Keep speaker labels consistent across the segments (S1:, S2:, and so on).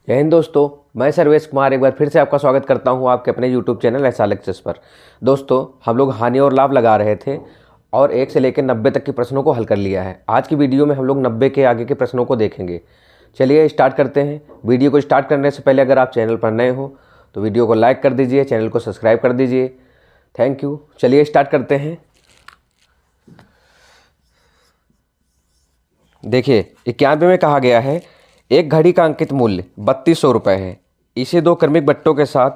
S1: जय हिंद दोस्तों, मैं सर्वेश कुमार एक बार फिर से आपका स्वागत करता हूं आपके अपने YouTube चैनल ऐसा लेक्चर्स पर। दोस्तों, हम लोग हानि और लाभ लगा रहे थे और 1 से लेकर 90 तक के प्रश्नों को हल कर लिया है। आज की वीडियो में हम लोग 90 के आगे के प्रश्नों को देखेंगे। चलिए स्टार्ट करते हैं। वीडियो को स्टार्ट करने से पहले अगर आप चैनल पर नए हो तो वीडियो को लाइक कर दीजिए, चैनल को सब्सक्राइब कर दीजिए। Thank you. चलिए स्टार्ट करते हैं। देखिए 91 में कहा गया है एक घड़ी का अंकित मूल्य 3200 रुपये है। इसे 2 क्रमिक बट्टों के साथ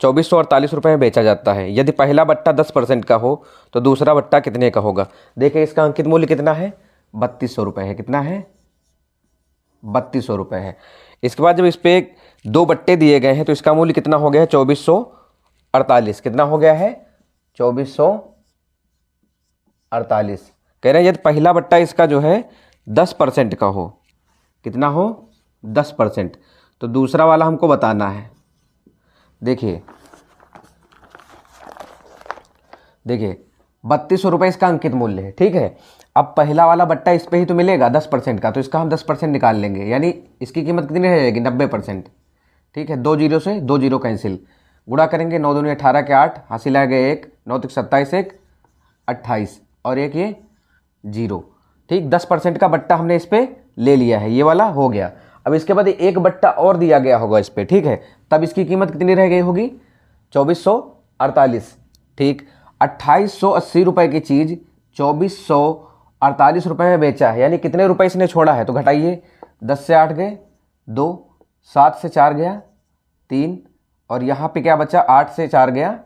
S1: 2448 रुपये में बेचा जाता है। यदि पहला बट्टा 10% का हो तो दूसरा बट्टा कितने का होगा। देखिए इसका अंकित मूल्य कितना है, 3200 रुपये है। कितना है, 3200 रुपये है। इसके बाद जब इस पर 2 बट्टे दिए गए हैं तो इसका मूल्य कितना हो गया है, 2448। कितना हो गया है, 2448। कह रहे हैं यदि पहला बट्टा इसका जो है 10% का हो, कितना हो, 10%, तो दूसरा वाला हमको बताना है। देखिए 3200 रुपये इसका अंकित मूल्य है। ठीक है, अब पहला वाला बट्टा इस पे ही तो मिलेगा 10% का, तो इसका हम 10% निकाल लेंगे, यानी इसकी कीमत कितनी रह जाएगी, 90%। ठीक है, 2 जीरो से 2 जीरो कैंसिल, गुणा करेंगे 9 दूनी 18 के 8, हासिल आ गए 1, 9 तक 27, 1 28 और एक ये 0। ठीक, 10% का बट्टा हमने इस पर ले लिया है, ये वाला हो गया। अब इसके बाद एक बट्टा और दिया गया होगा इस पर। ठीक है, तब इसकी कीमत कितनी रह गई होगी, 2448। ठीक, 2880 रुपये की चीज़ 2448 रुपये में बेचा है, यानी कितने रुपए इसने छोड़ा है, तो घटाइए। 10 से 8 गए 2, 7 से 4 गया 3, और यहाँ पे क्या बचा, 8 से 4 गया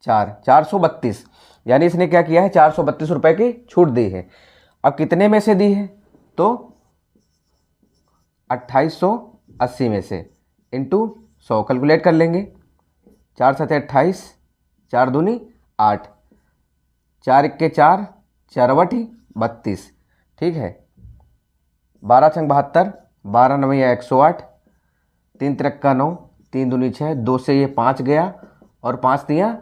S1: 4, 432। यानी इसने क्या किया है, 432 रुपये की छूट दी है। अब कितने में से दी है, तो 2880 में से इंटू 100 कैलकुलेट कर लेंगे। 4 7 28, 4 दूनी 8, 4 1 4, 4 8 32। ठीक है, 12 छंग 72, 12 9 108, 3 3 9, 3 दूनी 6, 2 से ये 5 गया और 5 दिया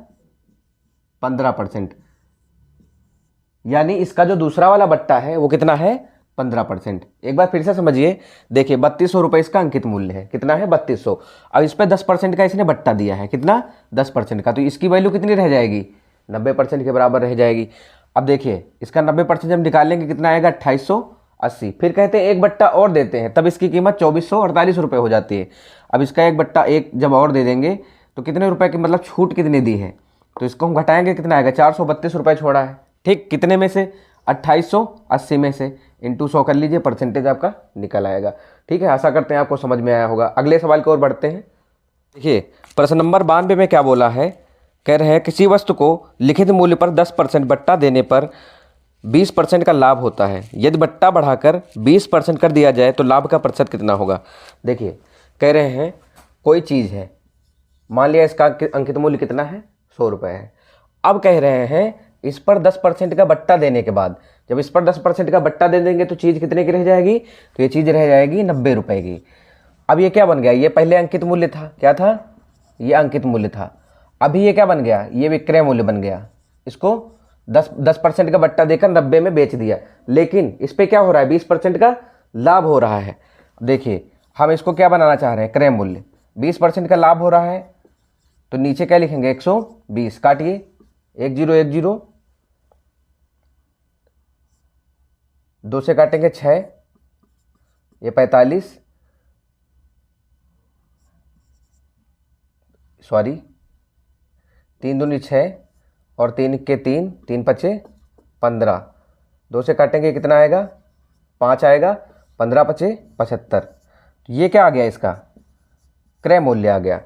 S1: 15%। यानी इसका जो दूसरा वाला बट्टा है वो कितना है, 15%। एक बार फिर से समझिए। देखिए 3200 रुपये इसका अंकित मूल्य है। कितना है, 3200। अब इस पर 10% का इसने बट्टा दिया है, कितना, 10% का, तो इसकी वैल्यू कितनी रह जाएगी, 90% के बराबर रह जाएगी। अब देखिए इसका 90% जब निकाल लेंगे कितना आएगा, 2880। फिर कहते हैं एक बट्टा और देते हैं, तब इसकी कीमत 2448 रुपये हो जाती है। अब इसका एक बट्टा एक जब और दे देंगे तो कितने रुपये की, मतलब छूट कितनी दी है, तो इसको हम घटाएंगे, कितना आएगा, 432 रुपये छोड़ा है। ठीक, कितने में से, 2880 में से, इंटू 100 कर लीजिए, परसेंटेज आपका निकल आएगा। ठीक है, आशा करते हैं आपको समझ में आया होगा। अगले सवाल की ओर बढ़ते हैं। देखिए प्रश्न नंबर 92 में क्या बोला है, कह रहे हैं किसी वस्तु को लिखित मूल्य पर 10% बट्टा देने पर 20% का लाभ होता है। यदि बट्टा बढ़ाकर 20% कर दिया जाए तो लाभ का प्रतिशत कितना होगा। देखिए कह रहे हैं कोई चीज़ है, मान लिया इसका अंकित मूल्य कितना है, 100 रुपये है। अब कह रहे हैं इस पर 10% का बट्टा देने के बाद, जब इस पर 10% का बट्टा दे देंगे तो चीज़ कितने की रह जाएगी, तो ये चीज़ रह जाएगी 90 रुपये की। अब ये क्या बन गया, ये पहले अंकित मूल्य था, क्या था, ये अंकित मूल्य था। अभी ये क्या बन गया, ये विक्रय मूल्य बन गया। इसको 10% का बट्टा देकर 90 में बेच दिया, लेकिन इस पर क्या हो रहा है, 20% का लाभ हो रहा है। देखिए हम इसको क्या बनाना चाह रहे हैं, क्रय मूल्य, 20% का लाभ हो रहा है, तो नीचे क्या लिखेंगे, 120, काटिए 1 0 1 0, 2 से काटेंगे 6, ये 45, सॉरी 3 दूनी 6 और 3 के 3, 3 पचे 15, 2 से काटेंगे कितना आएगा, 5 आएगा, 15 पचे 75। तो ये क्या आ गया, इसका क्रय मूल्य आ गया।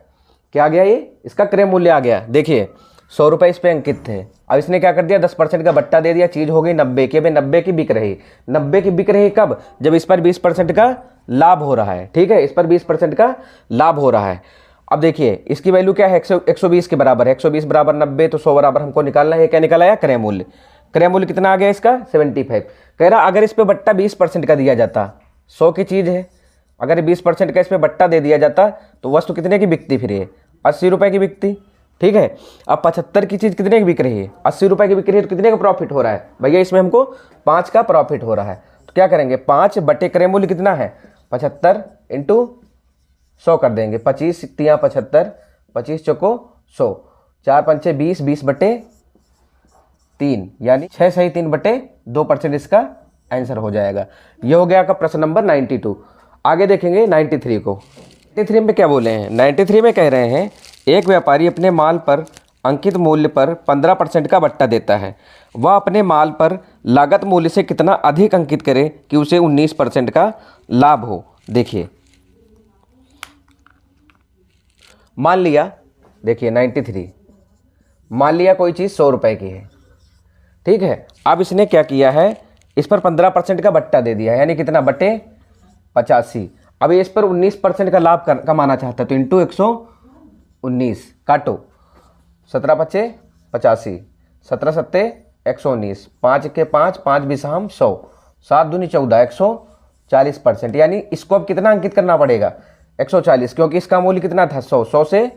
S1: क्या आ गया, ये इसका क्रय मूल्य आ गया। देखिए 100 रुपये इस पे अंकित थे, अब इसने क्या कर दिया, 10% का बट्टा दे दिया, चीज़ हो गई 90 की। अब 90 की बिक रही, 90 की बिक रही कब, जब इस पर 20% का लाभ हो रहा है। ठीक है, इस पर 20% का लाभ हो रहा है। अब देखिए इसकी वैल्यू क्या है, 120 के बराबर है। 120 बराबर 90, तो 100 बराबर हमको निकालना है। क्या निकल आया, क्रय मूल्य। क्रय मूल्य कितना आ गया इसका, 75। कह रहा अगर इस पर बट्टा 20% का दिया जाता, 100 की चीज़ है, अगर 20% का इस पर बट्टा दे दिया जाता तो वस्तु कितने की बिकती, फिर ये 80 रुपये की बिकती। ठीक है, अब 75 की चीज़ कितने की बिक रही है, 80 रुपये की बिक रही है, तो कितने का प्रॉफिट हो रहा है भैया, इसमें हमको 5 का प्रॉफिट हो रहा है। तो क्या करेंगे, 5 बटे क्रय मूल्य कितना है 75 इंटू 100 कर देंगे। 25 तियाँ 75, 25 चौको 100, 4 पंचे 20, 20/3 यानी 6 सही 3/2% इसका आंसर हो जाएगा। ये हो गया आपका प्रश्न नंबर 92। आगे देखेंगे 93 को। 93 में क्या बोले हैं? 93 में कह रहे हैं एक व्यापारी अपने माल पर अंकित मूल्य पर 15% का बट्टा देता है। वह अपने माल पर लागत मूल्य से कितना अधिक अंकित करे कि उसे 19% का लाभ हो। देखिए, मान लिया, देखिए 93, मान लिया कोई चीज़ 100 रुपये की है, ठीक है। अब इसने क्या किया है, इस पर 15% का बट्टा दे दिया है, यानी कितना बटे 85। अब ये इस पर 19% का लाभ कमाना चाहता है, तो इंटू 119 काटो, 17 पच्चे 85, 17 सत्ते 119, 5 के 5, 5 बिसाम 100, 7 दूनी 14, 140%। यानी इसको अब कितना अंकित करना पड़ेगा? 140, क्योंकि इसका मूल्य कितना था 100, 100 से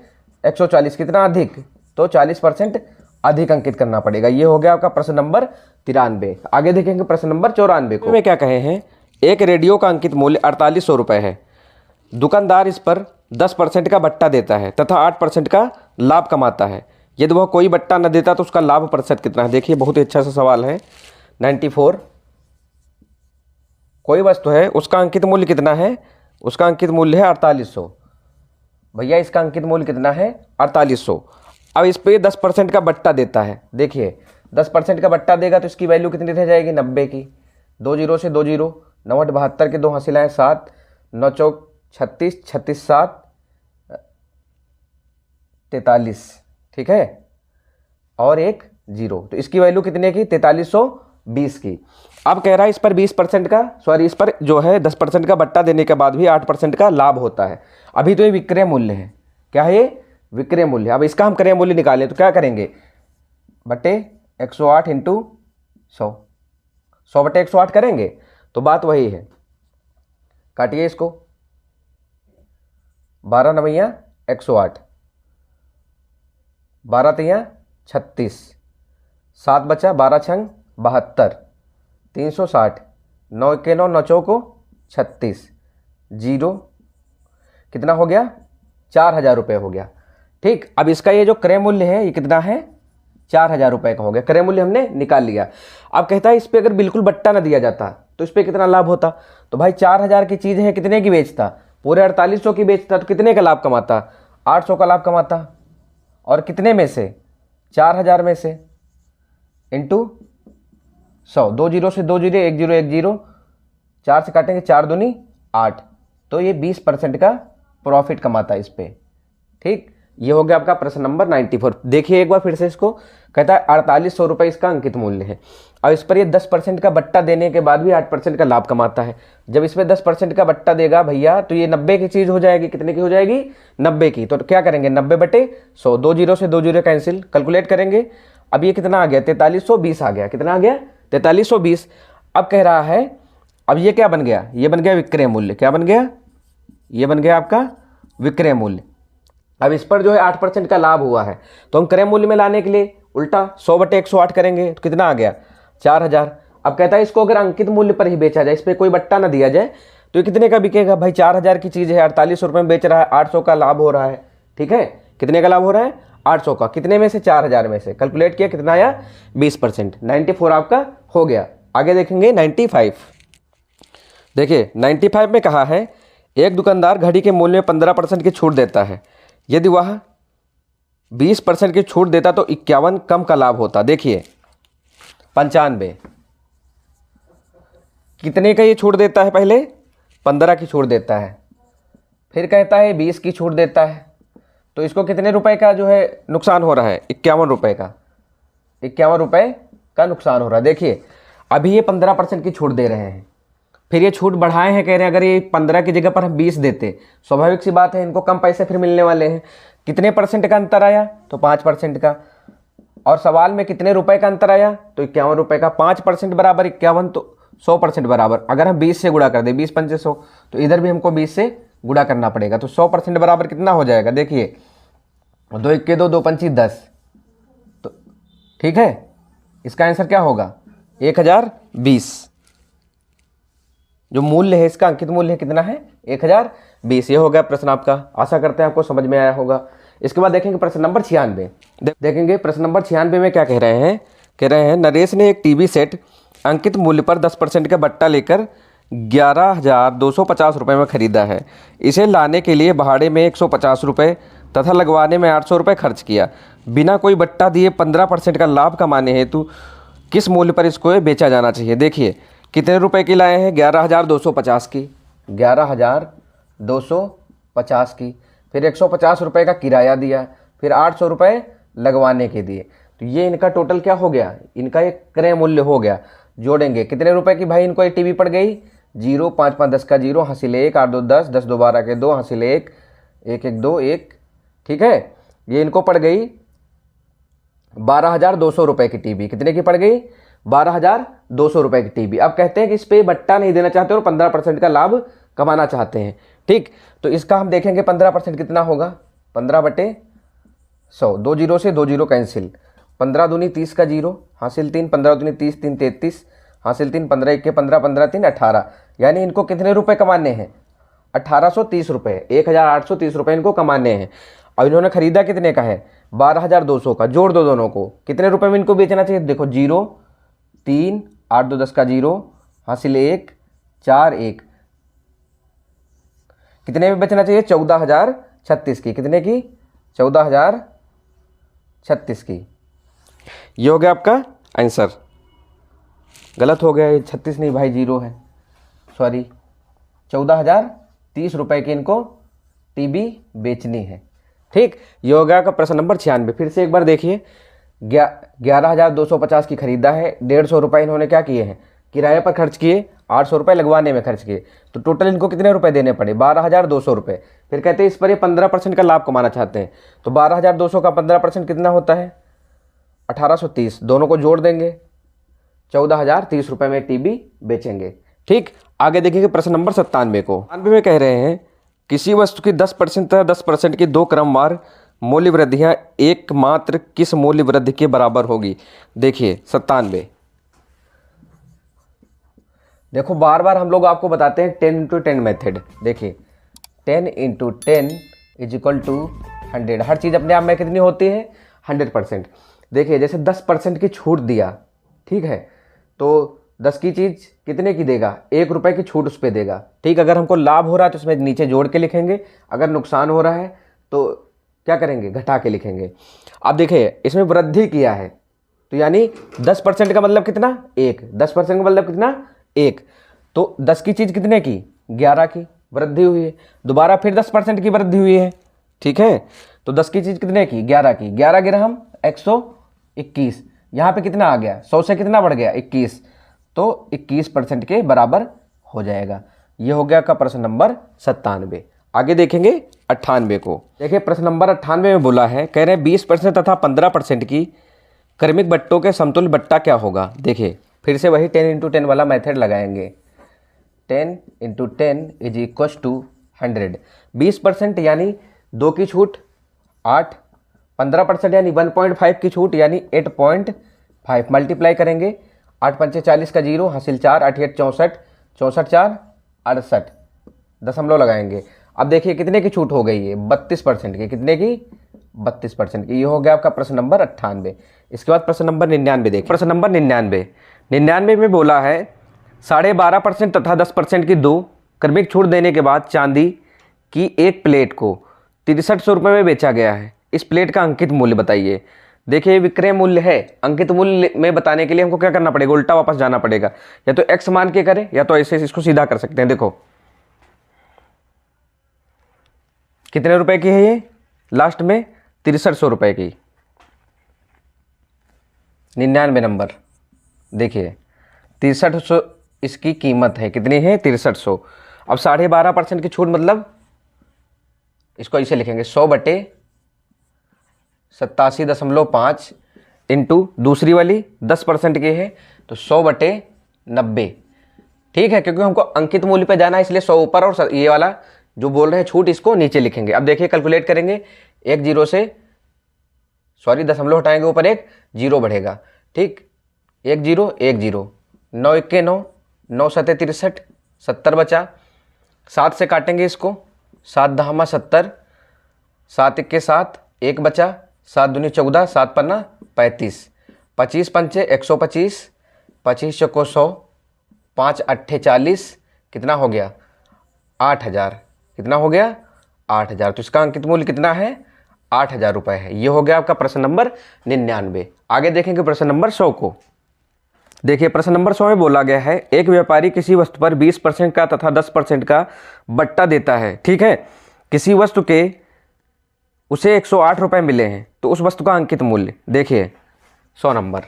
S1: 140 कितना अधिक, तो 40% अधिक अंकित करना पड़ेगा। ये हो गया आपका प्रश्न नंबर 93। आगे देखेंगे प्रश्न नंबर 94 को। में क्या कहे हैं, एक रेडियो का अंकित मूल्य 4800 रुपये है। दुकानदार इस पर 10% का बट्टा देता है तथा 8% का लाभ कमाता है। यदि वह कोई बट्टा न देता तो उसका लाभ प्रतिशत कितना है? देखिए, बहुत ही अच्छा सा सवाल है। 94, कोई वस्तु है, उसका अंकित मूल्य कितना है? उसका अंकित मूल्य है 4800। भैया इसका अंकित मूल्य कितना है? 4800। अब इस पर 10% का बट्टा देता है। देखिए 10% का बट्टा देगा तो इसकी वैल्यू कितनी रह जाएगी? 90 की। 2 जीरो से 2 जीरो, 9 8 72 के 2 हासिल 7, 9 चौक 36, 36 7 43, ठीक है, और एक जीरो, तो इसकी वैल्यू कितने की? 4320 की। अब कह रहा है इस पर 20% का, सॉरी, इस पर जो है 10% का बट्टा देने के बाद भी 8% का लाभ होता है। अभी तो ये विक्रय मूल्य है। क्या है ये? विक्रय मूल्य। अब इसका हम क्रय मूल्य निकालें तो क्या करेंगे? बटे 108 इंटू 100, 100 बटे 108 करेंगे तो बात वही है। काटिए इसको, 12 9 108, 12 3 36, 7 बचा, 12 छंग 72, 360, 9 1 9, 9 चौको 36, जीरो, कितना हो गया? 4000 रुपये हो गया। ठीक, अब इसका ये जो क्रय मूल्य है ये कितना है? 4000 रुपये का हो गया। क्रय मूल्य हमने निकाल लिया। अब कहता है इस पर अगर बिल्कुल बट्टा ना दिया जाता तो इस पर कितना लाभ होता? तो भाई 4000 की चीज़ है, कितने की बेचता? पूरे 4800 की बेचता, तो कितने का लाभ कमाता? 800 का लाभ कमाता। और कितने में से? 4000 में से, इंटू 100, 2 जीरो से 2 जीरो, 1 जीरो 1 जीरो, 4 से काटेंगे 4 दूनी 8, तो ये 20% का प्रॉफिट कमाता है इस पर। ठीक, ये हो गया आपका प्रश्न नंबर 94। देखिए एक बार फिर से इसको, कहता है 4800 रुपये इसका अंकित मूल्य है। और इस पर ये 10% का बट्टा देने के बाद भी 8% का लाभ कमाता है। जब इसमें 10% का बट्टा देगा भैया तो ये 90 की चीज़ हो जाएगी। कितने की हो जाएगी? 90 की। तो क्या करेंगे? 90 बटे 100, 2 जीरो से 2 जीरो कैंसिल, कैलकुलेट करेंगे। अब ये कितना आ गया? 4320 आ गया। कितना आ गया? 4320। अब कह रहा है, अब ये क्या बन गया? ये बन गया विक्रय मूल्य। क्या बन गया? ये बन गया आपका विक्रय मूल्य। अब इस पर जो है 8% का लाभ हुआ है, तो हम क्रय मूल्य में लाने के लिए उल्टा 100 बटे 108 करेंगे तो कितना आ गया? 4000। अब कहता है इसको अगर अंकित मूल्य पर ही बेचा जाए, इस पर कोई बट्टा ना दिया जाए, तो ये कितने का बिकेगा? भाई 4000 की चीज़ है, 4800 रुपये में बेच रहा है, 800 का लाभ हो रहा है। ठीक है, कितने का लाभ हो रहा है? 800 का। कितने में से? 4000 में से। कैलकुलेट किया, कितना आया? 20%। 94 आपका हो गया। आगे देखेंगे 95। देखिए 95 में कहा है एक दुकानदार घड़ी के मूल्य में 15% की छूट देता है। यदि वह 20% की छूट देता तो 51 कम का लाभ होता। देखिए 95, कितने का ये छूट देता है? पहले 15 की छूट देता है, फिर कहता है 20 की छूट देता है, तो इसको कितने रुपए का जो है नुकसान हो रहा है? 51 रुपये का। 51 रुपये का नुकसान हो रहा है। देखिए अभी ये 15% की छूट दे रहे हैं, फिर ये छूट बढ़ाए हैं, कह रहे हैं अगर ये 15 की जगह पर हम 20 देते, स्वाभाविक सी बात है इनको कम पैसे फिर मिलने वाले हैं। कितने परसेंट का अंतर आया? तो 5% का। और सवाल में कितने रुपए का अंतर आया? तो 51 रुपये का। 5% बराबर 51, तो 100% बराबर। अगर हम 20 से गुणा कर दें, 20 पंचे 100, तो इधर भी हमको 20 से गुणा करना पड़ेगा। तो 100% बराबर कितना हो जाएगा? देखिए 2 1 2, 2 पंची 10, तो ठीक है, इसका आंसर क्या होगा? 1020। जो मूल्य है इसका, अंकित मूल्य है कितना है? 1020। 20। ये हो गया प्रश्न आपका। आशा करते हैं आपको समझ में आया होगा। इसके बाद देखेंगे प्रश्न नंबर 96। देखेंगे प्रश्न नंबर 96 में क्या कह रहे हैं। कह रहे हैं नरेश ने एक टीवी सेट अंकित मूल्य पर 10% का बट्टा लेकर 11,250 रुपये में खरीदा है। इसे लाने के लिए भाड़े में 150 रुपये तथा लगवाने में 800 रुपये खर्च किया। बिना कोई बट्टा दिए 15% का लाभ कमाने हेतु किस मूल्य पर इसको बेचा जाना चाहिए। देखिए कितने रुपए की लाए हैं, 11,250 की, 11,250 की, फिर 150 रुपये का किराया दिया, फिर 800 रुपये लगवाने के दिए। तो ये इनका टोटल क्या हो गया, इनका एक क्रय मूल्य हो गया। जोड़ेंगे कितने रुपए की भाई इनको ये टीवी पड़ गई, 0, 5, 5, 10 का 0, हासिल 1, 8, 2, 10, 10, 2, 12 के 2, हासिल 1, 1, 1, 2, 1। ठीक है, ये इनको पड़ गई 12,200 रुपये की टीवी। कितने की पड़ गई, 12,200 रुपये की टीवी। अब कहते हैं कि इस पे बट्टा नहीं देना चाहते और 15% का लाभ कमाना चाहते हैं। ठीक, तो इसका हम देखेंगे 15% कितना होगा, 15/100, 2 जीरो से 2 जीरो कैंसिल, 15 दूनी 30 का 0, हासिल 3, 15 दूनी 30, 3, 33, हासिल 3, 15 1 के 15, 15 3 18। यानी इनको कितने रुपए कमाने हैं, 1,830 रुपये, 1,830 रुपये इनको कमाने हैं। अब इन्होंने खरीदा कितने का है, 12,200 का। जोड़ दो दोनों को, कितने रुपए में इनको बेचना चाहिए, देखो 0, 3, 8, 2, 10 का 0, हासिल 1, 4, 1। कितने में बेचना चाहिए, 14,036 की। कितने की, 14,036 की। ये हो गया आपका आंसर। गलत हो गया, ये 36 नहीं भाई, 0 है, सॉरी। 14,030 रुपये की इनको टीवी बेचनी है। ठीक, ये हो गया का प्रश्न नंबर 96। फिर से एक बार देखिए, 11,250 की खरीदा है, 150 रुपये इन्होंने क्या किए हैं, किराए पर खर्च किए, 800 रुपये लगवाने में खर्च किए। तो टोटल इनको कितने रुपए देने पड़े, 12,200 रुपये। फिर कहते हैं इस पर ये 15% का लाभ कमाना चाहते हैं। तो 12,200 का 15% कितना होता है, 1,830। दोनों को जोड़ देंगे, 14,030 रुपये में टीवी बेचेंगे। ठीक, आगे देखेंगे प्रश्न नंबर 97 को। 97 में कह रहे हैं किसी वस्तु की 10% तथा 10% की 2 क्रमवार मूल्य वृद्धियाँ एकमात्र किस मूल्य वृद्धि के बराबर होगी। देखिए 97, देखो बार बार हम लोग आपको बताते हैं 10 × 10 मेथड। देखिए 10 × 10 इज इक्वल टू 100। हर चीज़ अपने आप में कितनी होती है, 100%। देखिए जैसे 10% की छूट दिया, ठीक है, तो 10 की चीज़ कितने की देगा, 1 रुपये की छूट उस पर देगा। ठीक, अगर हमको लाभ हो रहा है तो उसमें नीचे जोड़ के लिखेंगे, अगर नुकसान हो रहा है तो क्या करेंगे, घटा के लिखेंगे। अब देखिए इसमें वृद्धि किया है, तो यानी 10% का मतलब कितना, 1। 10% का मतलब कितना, 1। तो 10 की चीज़ कितने की, 11 की वृद्धि हुई है। दोबारा फिर 10% की वृद्धि हुई है। ठीक है, तो 10 की चीज़ कितने की, 11 की। 11 गिरहम 121। यहाँ पे कितना आ गया, 100 से कितना बढ़ गया, 21। तो 21% के बराबर हो जाएगा। ये हो गया का प्रश्न नंबर 97। आगे देखेंगे 98 को। देखिए प्रश्न नंबर 98 में बोला है, कह रहे हैं 20% तथा 15% की क्रमिक बट्टों के समतुल्य बट्टा क्या होगा। देखिए फिर से वही 10 × 10 वाला मेथड लगाएंगे। 10 × 10 इज इक्व टू 100। 20% यानी 2 की छूट 8, 15% यानी 1.5 की छूट यानी 8.5। मल्टीप्लाई करेंगे, 8 पंचे 40 का 0, हासिल 4, 8 8 64, 64 4 68, दशमलव लगाएंगे। अब देखिए कितने की छूट हो गई है, 32% की। कितने की, 32% की। ये हो गया आपका प्रश्न नंबर 98। इसके बाद प्रश्न नंबर 99 देख। प्रश्न नंबर 99 में बोला है 12.5% तथा 10% की 2 क्रमिक छूट देने के बाद चांदी की एक प्लेट को 6300 रुपये में बेचा गया है। इस प्लेट का अंकित मूल्य बताइए। देखिए विक्रय मूल्य है, अंकित मूल्य में बताने के लिए हमको क्या करना पड़ेगा, उल्टा वापस जाना पड़ेगा। या तो x मान के करें या तो ऐसे इसको सीधा कर सकते हैं। देखो कितने रुपए की है ये, लास्ट में 6300 रुपये की। 99 नंबर, देखिए 6300 इसकी कीमत है। कितनी है, 6300। अब 12.5% की छूट मतलब इसको ऐसे लिखेंगे, 100/87.5 इंटू दूसरी वाली 10% की है तो 100/90। ठीक है, क्योंकि हमको अंकित मूल्य पे जाना है इसलिए 100 ऊपर और ये वाला जो बोल रहे हैं छूट इसको नीचे लिखेंगे। अब देखिए कैलकुलेट करेंगे, 1 0 से सॉरी दशमलव हटाएंगे, ऊपर 1 0 बढ़ेगा। ठीक, 1 0 1 0, 9 1 के 9, 9 7 63, 70 बचा। 7 से काटेंगे इसको 7 दहामा 70, 7 इक्के 7, 1 बचा, 7 दूनी 14, 7 पन्ना 35, 25 पंचे 125, 25 चौको 100, 5 अट्ठे 40, कितना हो गया 8000। कितना हो गया 8000। तो इसका अंकित मूल्य कितना है 8000 रुपये है। ये हो गया आपका प्रश्न नंबर 99। आगे देखेंगे प्रश्न नंबर 100 को। देखिए प्रश्न नंबर 100 में बोला गया है, एक व्यापारी किसी वस्तु पर 20% का तथा 10% का बट्टा देता है, ठीक है। किसी वस्तु के उसे 108 रुपये मिले हैं, तो उस वस्तु का अंकित मूल्य देखिए 100 नंबर।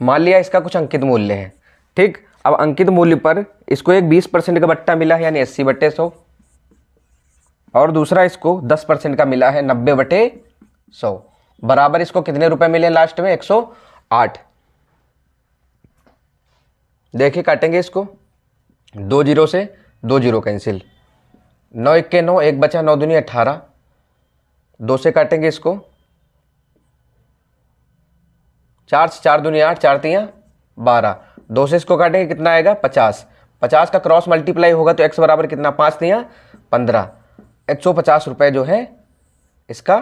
S1: मान लिया इसका कुछ अंकित मूल्य है, ठीक। अब अंकित मूल्य पर इसको एक 20% का बट्टा मिला है यानी 80/100, और दूसरा इसको 10% का मिला है 90/100, बराबर इसको कितने रुपए मिले लास्ट में 108। देखिए काटेंगे इसको, 2 जीरो से 2 जीरो कैंसिल, 9 इक्के 9, 1 बचा, 9 दूनी 18, 2 से काटेंगे इसको, 4 से 4 दूनी 8, 4 तियाँ 12, 2 से इसको काटेंगे कितना आएगा 50, 50 का क्रॉस मल्टीप्लाई होगा तो x बराबर कितना 5 तियाँ 15, 150 रुपये जो है इसका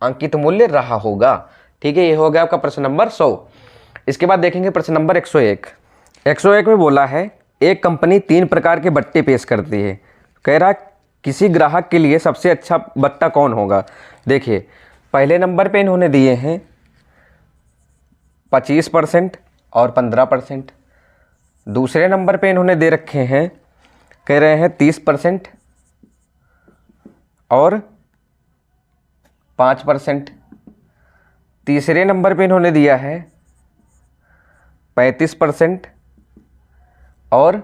S1: अंकित मूल्य रहा होगा, ठीक है। ये हो गया आपका प्रश्न नंबर 100। इसके बाद देखेंगे प्रश्न नंबर 101। 101 में बोला है, एक कंपनी 3 प्रकार के बट्टे पेश करती है, कह रहा किसी ग्राहक के लिए सबसे अच्छा बट्टा कौन होगा। देखिए पहले नंबर पे इन्होंने दिए हैं 25% और 15%, दूसरे नंबर पे इन्होंने दे रखे हैं, कह रहे हैं 30% और 5%, तीसरे नंबर पे इन्होंने दिया है 35% और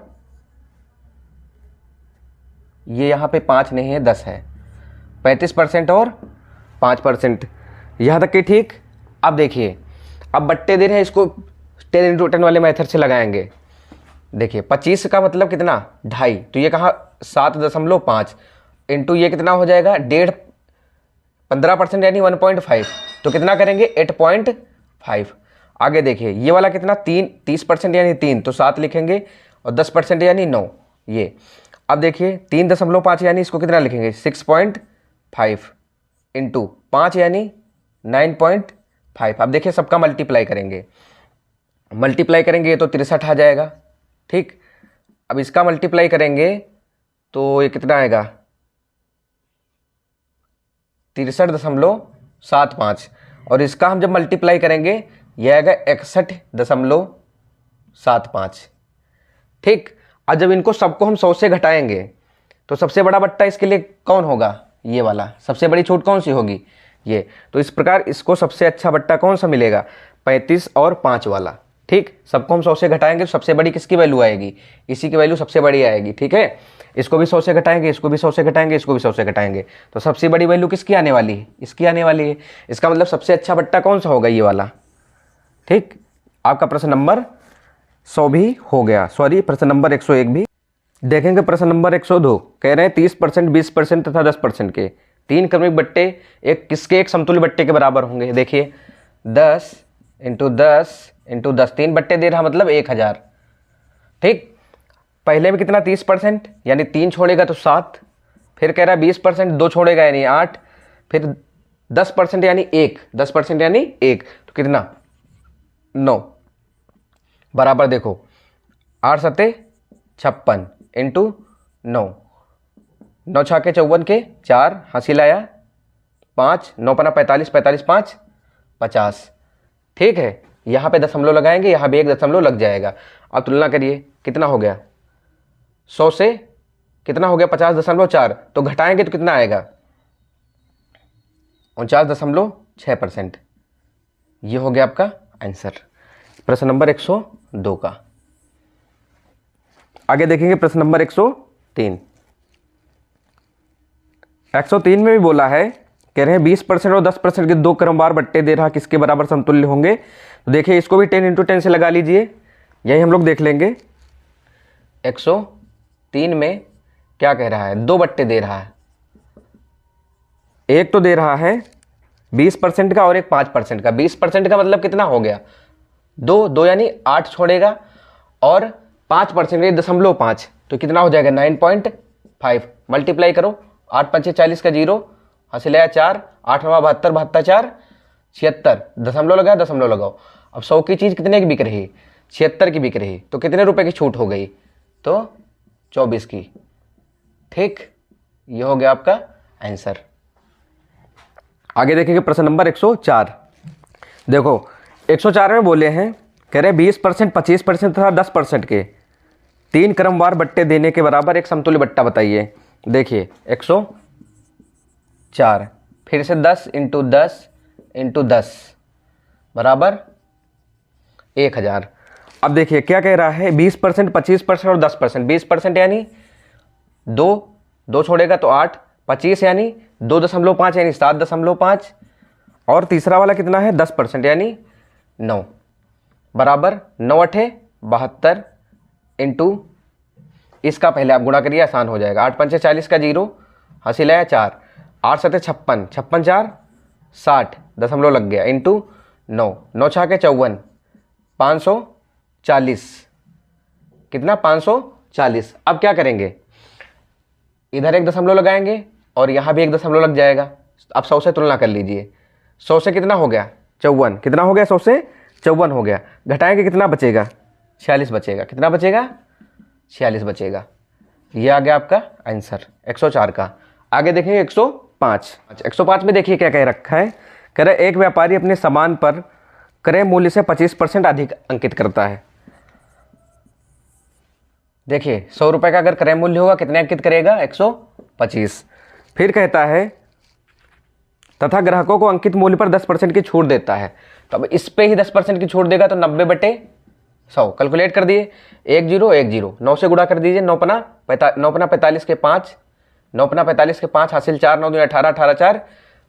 S1: ये यहाँ पे 5 नहीं है 10 है, 35% और 5%, यहाँ तक कि ठीक। अब देखिए अब बट्टे दे रहे हैं, इसको 10 × 10 वाले मेथड से लगाएंगे। देखिए 25 का मतलब कितना 2.5, तो ये कहाँ 7.5 इंटू ये कितना हो जाएगा 1.5, 15% यानी 1.5, तो कितना करेंगे 8.5। आगे देखिए ये वाला कितना 30% यानी 3, तो 7 लिखेंगे, और 10% यानी 9 ये। अब देखिए 3.5 यानी इसको कितना लिखेंगे 6.5 इंटू 5 यानी 9.5। अब देखिए सबका मल्टीप्लाई करेंगे, ये तो 63 आ जाएगा, ठीक। अब इसका मल्टीप्लाई करेंगे तो ये कितना आएगा 63.75, और इसका हम जब मल्टीप्लाई करेंगे ये आएगा 61.75, ठीक। और जब इनको सबको हम 100 से घटाएंगे तो सबसे बड़ा बट्टा इसके लिए कौन होगा, ये वाला। सबसे बड़ी छूट कौन सी होगी, ये। तो इस प्रकार इसको सबसे अच्छा बट्टा कौन सा मिलेगा 35 और 5 वाला, ठीक। सबको हम 100 से घटाएंगे तो सबसे बड़ी किसकी वैल्यू आएगी, इसी की वैल्यू सबसे बड़ी आएगी, ठीक है। इसको भी 100 से घटाएंगे, इसको भी 100 से घटाएंगे, इसको भी 100 से घटाएंगे, तो सबसे बड़ी वैल्यू किसकी आने वाली है, इसकी आने वाली है। इसका मतलब सबसे अच्छा बट्टा कौन सा होगा, ये वाला, ठीक। आपका प्रश्न नंबर 100 भी हो गया, सॉरी प्रश्न नंबर 101 भी। देखेंगे प्रश्न नंबर 102, कह रहे हैं 30%, 20% तथा 10% के 3 क्रमिक बट्टे एक समतुल्य बट्टे के बराबर होंगे। देखिए 10 × 10 × 10, 3 बट्टे दे रहा मतलब 1000, ठीक। पहले में कितना 30% यानी 3 छोड़ेगा तो 7, फिर कह रहा है 20% 2 छोड़ेगा यानी 8, फिर 10% यानी 1, 10% यानी 1, तो कितना 9, बराबर देखो 8 सत्ते 56 इंटू 9, 9 छाके 54 के 4, हासिल आया 5, 9 पना 45, 45 5 50, ठीक है। यहाँ पे दशमलव लगाएंगे, यहाँ भी 1 दशमलव लग जाएगा। अब तुलना करिए कितना हो गया 100 से कितना हो गया 50.4, तो घटाएंगे तो कितना आएगा 49.6%। ये हो गया आपका आंसर प्रश्न नंबर 102 का। आगे देखेंगे प्रश्न नंबर 103। 103 में भी बोला है, कह रहे हैं 20% और 10% के 2 क्रमवार बट्टे दे रहा किसके बराबर समतुल्य होंगे। तो देखिए इसको भी 10 × 10 से लगा लीजिए, यही हम लोग देख लेंगे। 103 में क्या कह रहा है 2 बट्टे दे रहा है, एक तो दे रहा है 20% का और एक 5% का। 20% का मतलब कितना हो गया 2 यानी 8 छोड़ेगा, और 5% का 0.5, तो कितना हो जाएगा 5 मल्टीप्लाई करो, 8 पंचे 40 का 0, हासिल आया 4, 8 9 72, 72 4 76, दशमलव लगाओ, दशमलव लगाओ। अब 100 की चीज़ कितने की बिक रही, 76 की बिक रही, तो कितने रुपए की छूट हो गई, तो 24 की। ठीक, ये हो गया आपका आंसर। आगे देखेंगे प्रश्न नंबर 104। देखो 104 में बोले हैं, कह रहे 20%, 25% तथा 10% के 3 क्रमवार बट्टे देने के बराबर एक समतुल्य बट्टा बताइए। देखिए 104, फिर से 10 इंटू 10 इंटू 10 बराबर 1000। अब देखिए क्या कह रहा है, 20%, 25% और 10%। 20% यानी 2 छोड़ेगा तो 8, 25 यानी 2.5 यानी 7.5, और तीसरा वाला कितना है 10% यानी 9 बराबर 9 अठे 72 इंटू, इसका पहले आप गुणा करिए, आसान हो जाएगा। 8 पंचे 40 का 0, हासिल आया 4, 8 सते 56, 56 4 60, दशमलव लग गया, इंटू 9, 9 छः के 54, 540, कितना 540। अब क्या करेंगे, इधर एक दशमलव लगाएंगे और यहाँ भी एक दशमलव लग जाएगा। अब 100 से तुलना कर लीजिए, 100 से कितना हो गया 54, कितना हो गया 100 से 54 हो गया, घटाएंगे कितना बचेगा 46 बचेगा, कितना बचेगा 46 बचेगा। ये आ गया आपका आंसर 104 का। आगे देखेंगे 105। 105 में देखिए क्या कह रखा है, कह रहे एक व्यापारी अपने सामान पर क्रय मूल्य से 25% अधिक अंकित करता है। देखिए 100 रुपये का अगर क्रय मूल्य होगा कितने अंकित करेगा 125। फिर कहता है तथा ग्राहकों को अंकित मूल्य पर 10% की छूट देता है। तो अब इस पे ही 10% की छूट देगा तो 90/100 कैलकुलेट कर दिए, 1 0 1 0, 9 से गुणा कर दीजिए, 9 पना 45 के 5, 9 पना 45 के 5, हासिल 4 9 2 18, 18 4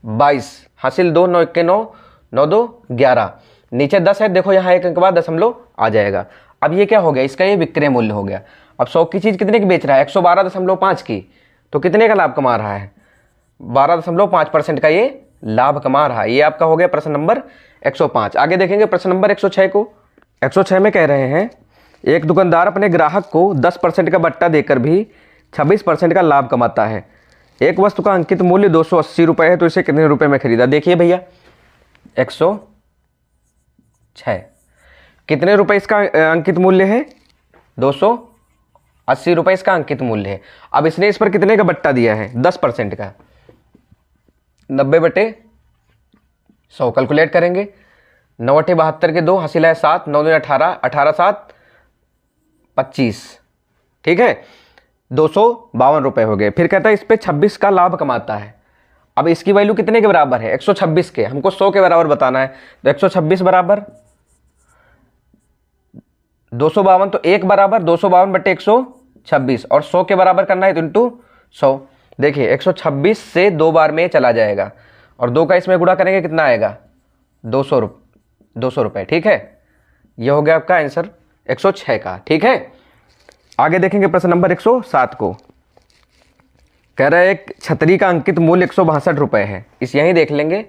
S1: 22, हासिल 2 9 1 के 9, 9 2 11, नीचे 10 है, देखो यहाँ एक अंक बाद दशमलव आ जाएगा। अब ये क्या हो गया, इसका ये विक्रय मूल्य हो गया। अब 100 की चीज़ कितने की बेच रहा है 112.5 की, तो कितने का लाभ कमा रहा है 12.5% का ये लाभ कमा रहा है। ये आपका हो गया प्रश्न नंबर 105। आगे देखेंगे प्रश्न नंबर 106 को। 106 में कह रहे हैं एक दुकानदार अपने ग्राहक को 10% का बट्टा देकर भी 26% का लाभ कमाता है। एक वस्तु का अंकित मूल्य 280 रुपये है, तो इसे कितने रुपए में खरीदा। देखिए भैया 106, कितने रुपए इसका अंकित मूल्य है 280 रुपये इसका अंकित मूल्य है। अब इसने इस पर कितने का बट्टा दिया है 10% का, 90/100 कैलकुलेट करेंगे, 9 8 72 के 2, हासिल है 7, 9 2 18, 18 7 25, ठीक है 252 रुपये हो गए। फिर कहता है इस पे 26 का लाभ कमाता है। अब इसकी वैल्यू कितने के बराबर है 126 के, हमको 100 के बराबर बताना है, तो 126 बराबर 252, तो 1 बराबर 252/126, और 100 के बराबर करना है तो इंटू 100। देखिए 126 से 2 बार में चला जाएगा और 2 का इसमें गुणा करेंगे कितना आएगा 200 रुपये, ठीक है। ये हो गया आपका आंसर 106 का, ठीक है। आगे देखेंगे प्रश्न नंबर 107 को। कह रहा है एक छतरी का अंकित मूल्य 162 रुपये है, इस यहीं देख लेंगे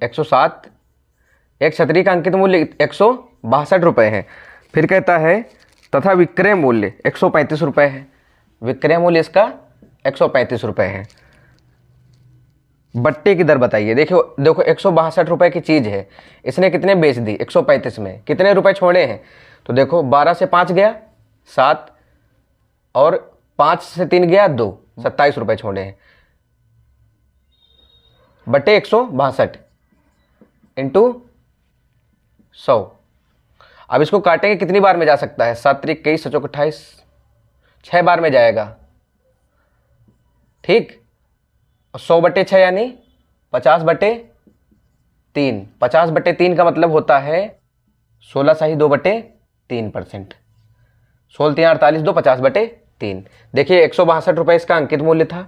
S1: 107, एक छतरी का अंकित मूल्य 162 रुपये है। फिर कहता है तथा विक्रय मूल्य 135 रुपये है, विक्रय मूल्य इसका 135 रुपये है। बट्टे की दर बताइए। देखो 162 रुपये की चीज़ है, इसने कितने बेच दी 135 में, कितने रुपए छोड़े हैं, तो देखो 12 से 5 गया 7, और 5 से 3 गया 2, 27 रुपये छोड़े हैं, बट्टे 162 इंटू 100। अब इसको काटेंगे कितनी बार में जा सकता है 7 3 21 7 28, 6 बार में जाएगा, ठीक। 100/6 यानी 50/3, 50/3 का मतलब होता है 16 सही 2/3%, 16 3 48 2 50/3। देखिए 162 रुपये इसका अंकित मूल्य था,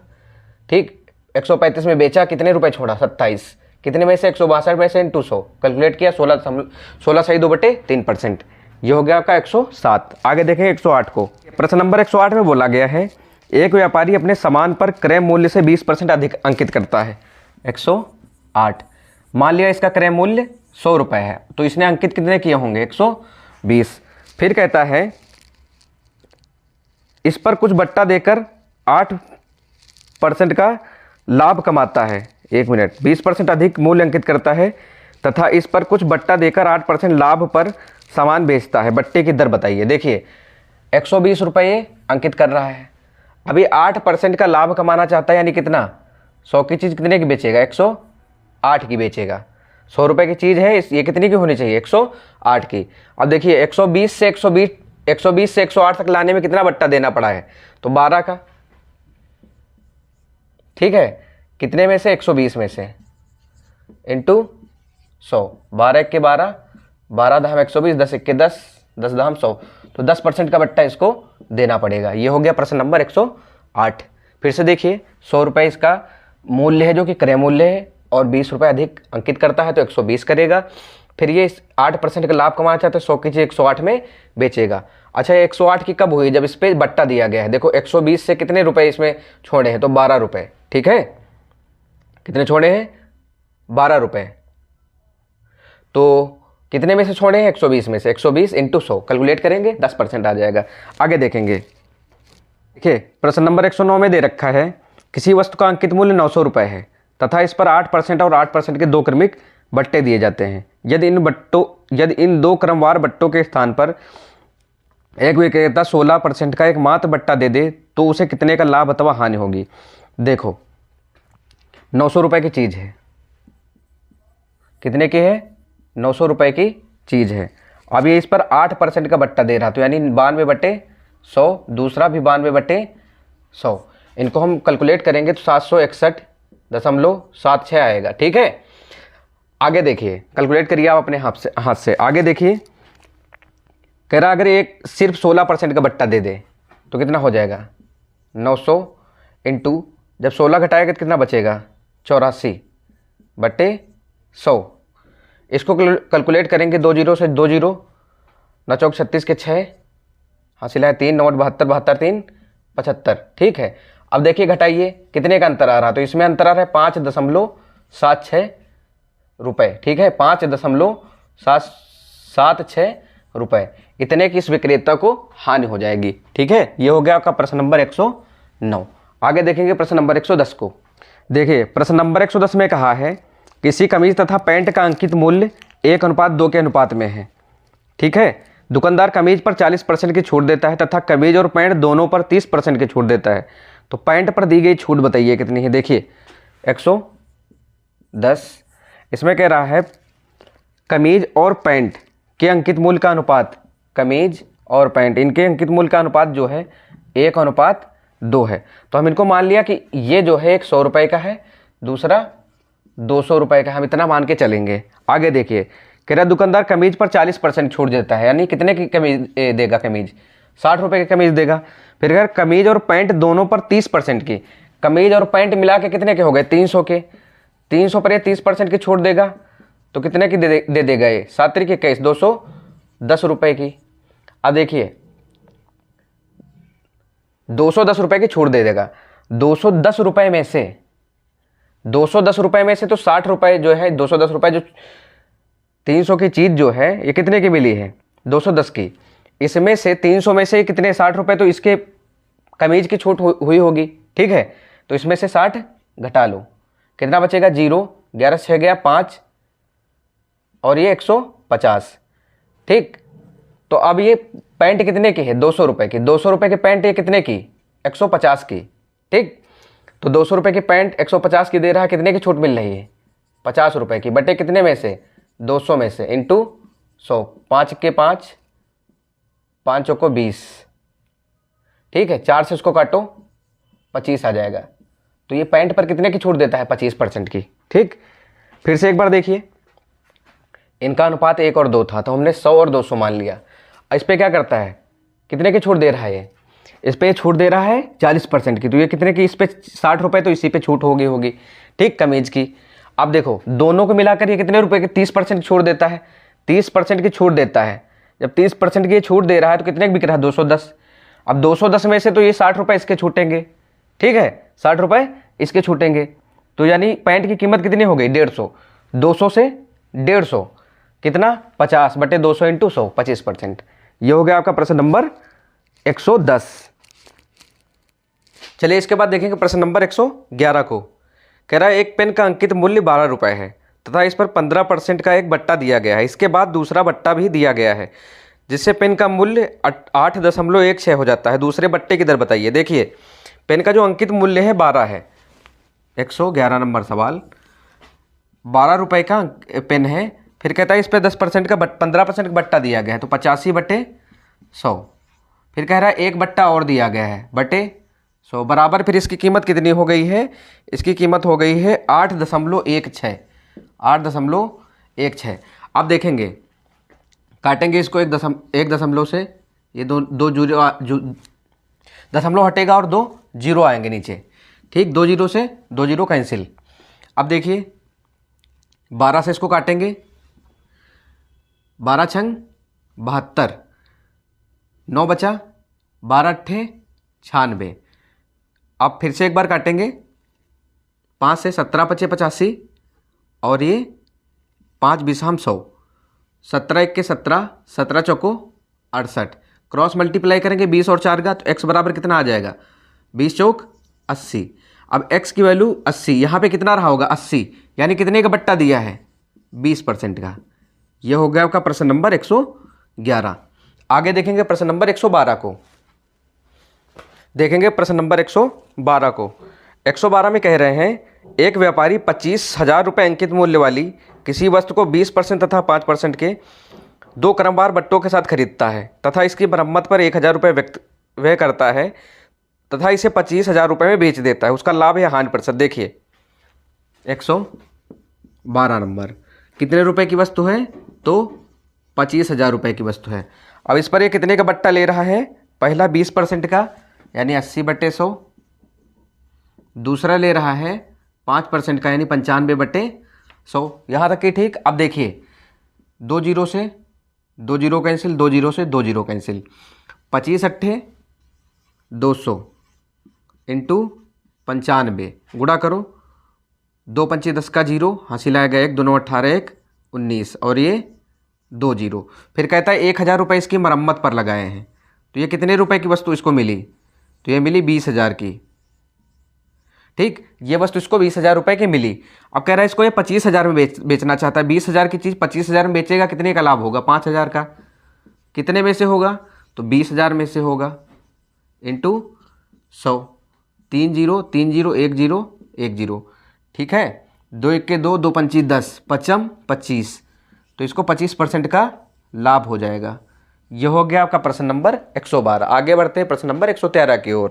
S1: ठीक। 135 में बेचा, कितने रुपए छोड़ा 27, कितने में से 162 में से इंटू 100 कैलकुलेट किया, 16 सही 2/3%। ये हो गया आपका 107। आगे देखें 108 को। प्रश्न नंबर 108 में बोला गया है एक व्यापारी अपने सामान पर क्रय मूल्य से 20% अधिक अंकित करता है। 108, मान लिया इसका क्रय मूल्य 100 रुपये है, तो इसने अंकित कितने किए होंगे 120। फिर कहता है इस पर कुछ बट्टा देकर 8% का लाभ कमाता है, 1 मिनट, 20% अधिक मूल्य अंकित करता है तथा इस पर कुछ बट्टा देकर 8% लाभ पर सामान बेचता है, बट्टे की दर बताइए। देखिए 120 रुपये अंकित कर रहा है, अभी 8% का लाभ कमाना चाहता है, यानी कितना, 100 की चीज़ कितने की बेचेगा, 108 की बेचेगा। 100 रुपये की चीज़ है, ये कितनी की होनी चाहिए, 108 की। अब देखिए 120 से 108 तक लाने में कितना बट्टा देना पड़ा है, तो 12 का, ठीक है, कितने में से, 120 में से, इंटू 100, 12 के 12, 12 दहम 120, 10 के 10, 10 दहम 100, तो 10% का बट्टा इसको देना पड़ेगा। ये हो गया प्रश्न नंबर 108। फिर से देखिए 100 रुपये इसका मूल्य है जो कि क्रय मूल्य है, और 20 रुपये अधिक अंकित करता है तो 120 करेगा। फिर ये 8% का लाभ कमाना चाहता है, 100 की चीज़ 108 में बेचेगा। अच्छा, ये 108 की कब हुई, जब इस पर बट्टा दिया गया है। देखो 120 से कितने रुपए इसमें छोड़े हैं, तो 12 रुपये, ठीक है, कितने छोड़े हैं, 12 रुपये, तो कितने में से छोड़े हैं, 120 में से, 120 इंटू 100 कैलकुलेट करेंगे, 10% आ जाएगा। आगे देखेंगे, देखिए प्रश्न नंबर 109 में दे रखा है, किसी वस्तु का अंकित मूल्य 900 रुपये है तथा इस पर 8% और 8% के 2 क्रमिक बट्टे दिए जाते हैं। यदि इन 2 क्रमवार बट्टों के स्थान पर एक विक्रेता 16% का एकमात्र बट्टा दे दे तो उसे कितने का लाभ अथवा हानि होगी। देखो 900 रुपये की चीज़ है, कितने की है, 900 रुपये की चीज़ है। अब ये इस पर 8% का बट्टा दे रहा, तो यानी 92/100, दूसरा भी 92/100, इनको हम कैलकुलेट करेंगे तो 761.76 आएगा, ठीक है। आगे देखिए, कैलकुलेट करिए आप अपने हाथ से। आगे देखिए, कह रहा अगर एक सिर्फ 16% का बट्टा दे दे तो कितना हो जाएगा, 900 इंटू, जब 16 घटाएगा तो कितना बचेगा, 84/100। इसको कैलकुलेट करेंगे, 2 जीरो से 2 जीरो, 9 चौक 36 के 6, हासिल है 3, 9 72, 72 3 75, ठीक है। अब देखिए घटाइए, कितने का अंतर आ रहा, तो इसमें अंतर आ रहा है 5.76 रुपये, ठीक है, 5.76 रुपये, इतने की इस विक्रेता को हानि हो जाएगी, ठीक है। ये हो गया आपका प्रश्न नंबर 109। आगे देखेंगे प्रश्न नंबर 110 को। देखिए प्रश्न नंबर 110 में कहा है, किसी कमीज तथा पैंट का अंकित मूल्य 1:2 के अनुपात में है, ठीक है। दुकानदार कमीज पर 40% की छूट देता है तथा कमीज और पैंट दोनों पर 30% की छूट देता है, तो पैंट पर दी गई छूट बताइए कितनी है। देखिए 110, इसमें कह रहा है कमीज और पैंट के अंकित मूल्य का अनुपात, कमीज और पैंट इनके अंकित मूल्य का अनुपात जो है 1:2 है। तो हम इनको मान लिया कि ये जो है एक 100 रुपये का है, दूसरा 200 रुपये का, हम इतना मान के चलेंगे। आगे देखिए, कह रहा दुकानदार कमीज पर 40% छूट देता है, यानी कितने की कमीज देगा, कमीज 60 रुपये की कमीज देगा। फिर अगर कमीज और पैंट दोनों पर 30% की, कमीज और पैंट मिला के कितने के हो गए, 300 के, 300 पर ये 30% की छूट देगा तो कितने की दे देगा ये, 7 तरीके कैसे, 210 रुपये की। अब देखिए 210 रुपये की छूट दे देगा, 210 रुपये में से, 210 रुपये में से तो 60 रुपये जो है, 210 रुपये जो 300 की चीज़ जो है ये कितने की मिली है, 210 की, इसमें से 300 में से कितने 60 रुपये तो इसके कमीज की छूट हुई होगी, ठीक है। तो इसमें से 60 घटा लो, कितना बचेगा, 0, 11 6 गया 5, और ये 150, ठीक। तो अब ये पैंट कितने की है, 200 रुपये की, 200 रुपये की पैंट ये कितने की, 150 की, ठीक। तो 200 रुपये की पैंट 150 की दे रहा है, कितने की छूट मिल रही है, 50 रुपये की, बटे कितने में से, 200 में से, इंटू 100, 5 के 5, 5 को 20, ठीक है, 4 से उसको काटो 25 आ जाएगा। तो ये पैंट पर कितने की छूट देता है, 25% की, ठीक। फिर से एक बार देखिए, इनका अनुपात 1 और 2 था, तो हमने 100 और 200 मान लिया। इस पर क्या करता है, कितने की छूट दे रहा है ये, इस पर छूट दे रहा है 40% की, तो ये कितने की, इस पर 60 रुपये, तो इसी पे छूट होगी, ठीक, कमीज की। अब देखो दोनों को मिलाकर ये कितने रुपए की, 30% छूट देता है, 30% की छूट देता है। जब 30% की छूट दे रहा है तो कितने की बिक रहा है, 210। अब 210 में से तो ये 60 रुपये इसके छूटेंगे, ठीक है, 60 रुपये इसके छूटेंगे, तो यानी पैंट की कीमत कितनी हो गई, 150, 200 से 150 कितना, 50/200 इंटू 100, 25%। ये हो गया आपका प्रश्न नंबर 110। चलिए इसके बाद देखेंगे प्रश्न नंबर 111 को। कह रहा है एक पेन का अंकित मूल्य 12 रुपये है तथा इस पर 15% का एक बट्टा दिया गया है। इसके बाद दूसरा बट्टा भी दिया गया है जिससे पेन का मूल्य 8.16 हो जाता है। दूसरे बट्टे की दर बताइए। देखिए पेन का जो अंकित मूल्य है 12 है। 111 नंबर सवाल, 12 रुपये का पेन है, फिर कहता है इस पर 10% का 15% का बट्टा दिया गया है तो 85/100। फिर कह रहा है एक बट्टा और दिया गया है बटे 100 बराबर, फिर इसकी कीमत कितनी हो गई है? इसकी कीमत हो गई है 8.16। 8.16। अब देखेंगे काटेंगे इसको एक दशमलव से, ये दो दशमलव हटेगा और 2 जीरो आएंगे नीचे। ठीक, 2 जीरो से 2 जीरो कैंसिल। अब देखिए 12 से इसको काटेंगे, 12 छंग 72, 9 बचा, 12 अट्ठे 96। अब फिर से एक बार काटेंगे, 5 से 17 बचे 85 और ये 5 बीसाम 100, 17 एक के 17, 17 चौको 68। क्रॉस मल्टीप्लाई करेंगे 20 और 4 का तो x बराबर कितना आ जाएगा? 20 चौक 80। अब x की वैल्यू 80, यहाँ पे कितना रहा होगा? 80, यानी कितने का बट्टा दिया है? 20% का। ये हो गया आपका प्रश्न नंबर 111। आगे देखेंगे प्रश्न नंबर 112 को। देखेंगे प्रश्न नंबर 112 को। 112 में कह रहे हैं एक व्यापारी 25,000 रुपये अंकित मूल्य वाली किसी वस्तु को 20% तथा 5% के 2 क्रमवार बट्टों के साथ खरीदता है तथा इसकी मरम्मत पर 1,000 रुपये व्यय करता है तथा इसे 25,000 रुपये में बेच देता है। उसका लाभ या हानि प्रतिशत देखिए। 112 नंबर, कितने रुपए की वस्तु है? तो 25,000 रुपये की वस्तु है। अब इस पर ये कितने का बट्टा ले रहा है? पहला 20% का यानी 80/100, दूसरा ले रहा है 5% का यानी 95/100। यहाँ तक कि ठीक। अब देखिए 2 जीरो से 2 जीरो कैंसिल, 2 जीरो से 2 जीरो कैंसिल, 25 अट्ठे 200 इंटू 95 गुणा करो, 2 पंचे 10 का जीरो, हासिल आएगा 1, 2 9 18 1 19 और ये 2 जीरो। फिर कहता है 1,000 रुपये इसकी मरम्मत पर लगाए हैं तो ये कितने रुपए की वस्तु इसको मिली? तो ये मिली 20,000 की। ठीक, ये वस्तु इसको 20,000 रुपये की मिली। अब कह रहा है इसको ये 25,000 में बेचना चाहता है। 20,000 की चीज़ 25,000 में बेचेगा, कितने का लाभ होगा? 5,000 का। कितने में से होगा? तो 20,000 में से होगा into 100। 3 zero 3 zero 1 zero 1 zero. ठीक है, 2 1 के 2, 2 पंची 10, 55 25, तो इसको 25% का लाभ हो जाएगा। यह हो गया आपका प्रश्न नंबर 112। आगे बढ़ते हैं प्रश्न नंबर 113 की ओर।